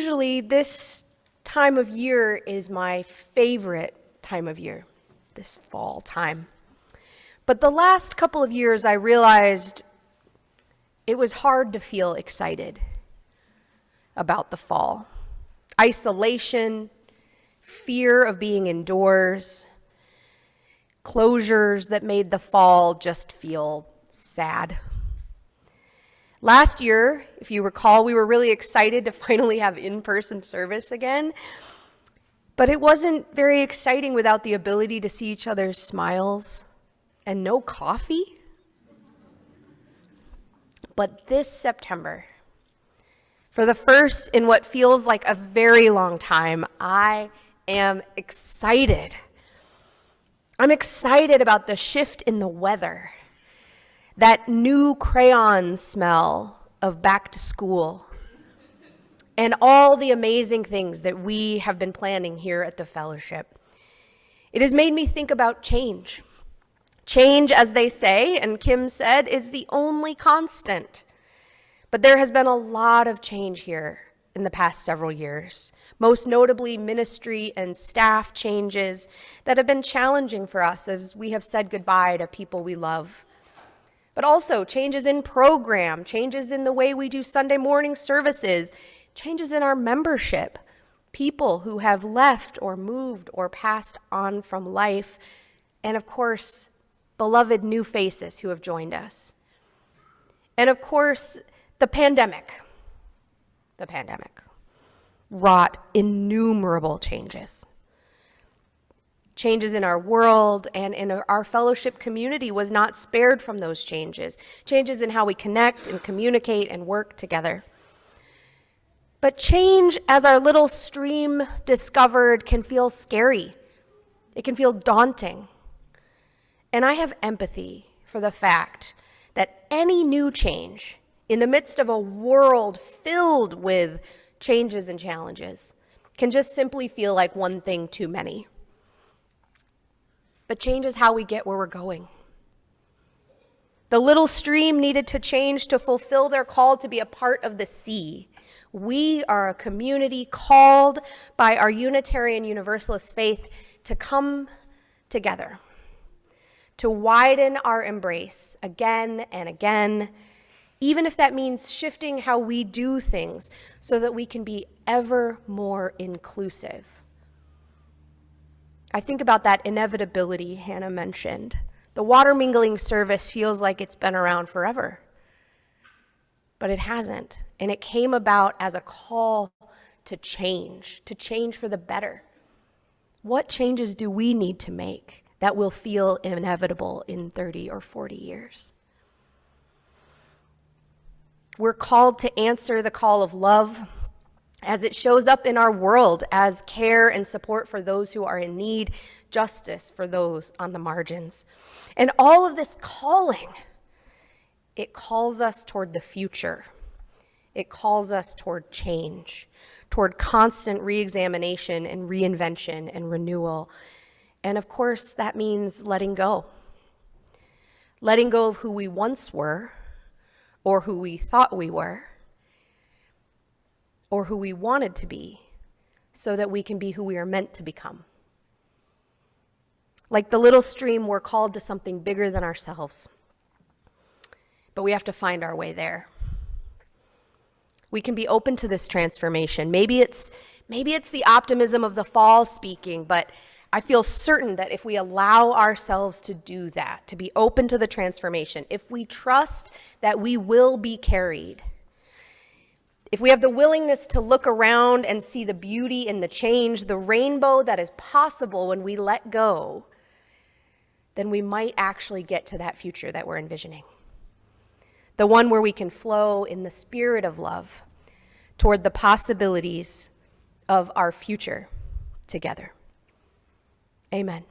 Usually this time of year is my favorite time of year, this fall time. But the last couple of years I realized it was hard to feel excited about the fall. Isolation, fear of being indoors, closures that made the fall just feel sad. Last year, if you recall, we were really excited to finally have in-person service again, but it wasn't very exciting without the ability to see each other's smiles and no coffee. But this September, for the first in what feels like a very long time, I am excited. I'm excited about the shift in the weather, that new crayon smell of back to school, and all the amazing things that we have been planning here at the fellowship. It has made me think about change. Change, as they say, and Kim said, is the only constant. But there has been a lot of change here in the past several years, most notably ministry and staff changes that have been challenging for us as we have said goodbye to people we love. But also changes in program, changes in the way we do Sunday morning services, changes in our membership, people who have left or moved or passed on from life, and of course, beloved new faces who have joined us. And of course, the pandemic wrought innumerable changes. Changes in our world and in our fellowship community was not spared from those changes. Changes in how we connect and communicate and work together. But change, as our little stream discovered, can feel scary. It can feel daunting. And I have empathy for the fact that any new change in the midst of a world filled with changes and challenges can just simply feel like one thing too many. But change is how we get where we're going. The little stream needed to change to fulfill their call to be a part of the sea. We are a community called by our Unitarian Universalist faith to come together, to widen our embrace again and again, even if that means shifting how we do things so that we can be ever more inclusive. I think about that inevitability Hannah mentioned. The water mingling service feels like it's been around forever, but it hasn't. And it came about as a call to change for the better. What changes do we need to make that will feel inevitable in 30 or 40 years? We're called to answer the call of love as it shows up in our world as care and support for those who are in need, justice for those on the margins. And all of this calling, it calls us toward the future. It calls us toward change, toward constant reexamination and reinvention and renewal. And of course, that means letting go. Letting go of who we once were, or who we thought we were, or who we wanted to be, so that we can be who we are meant to become. Like the little stream, we're called to something bigger than ourselves, but we have to find our way there. We can be open to this transformation. Maybe it's the optimism of the fall speaking, but I feel certain that if we allow ourselves to do that, to be open to the transformation, if we trust that we will be carried, if we have the willingness to look around and see the beauty in the change, the rainbow that is possible when we let go, then we might actually get to that future that we're envisioning. The one where we can flow in the spirit of love toward the possibilities of our future together. Amen.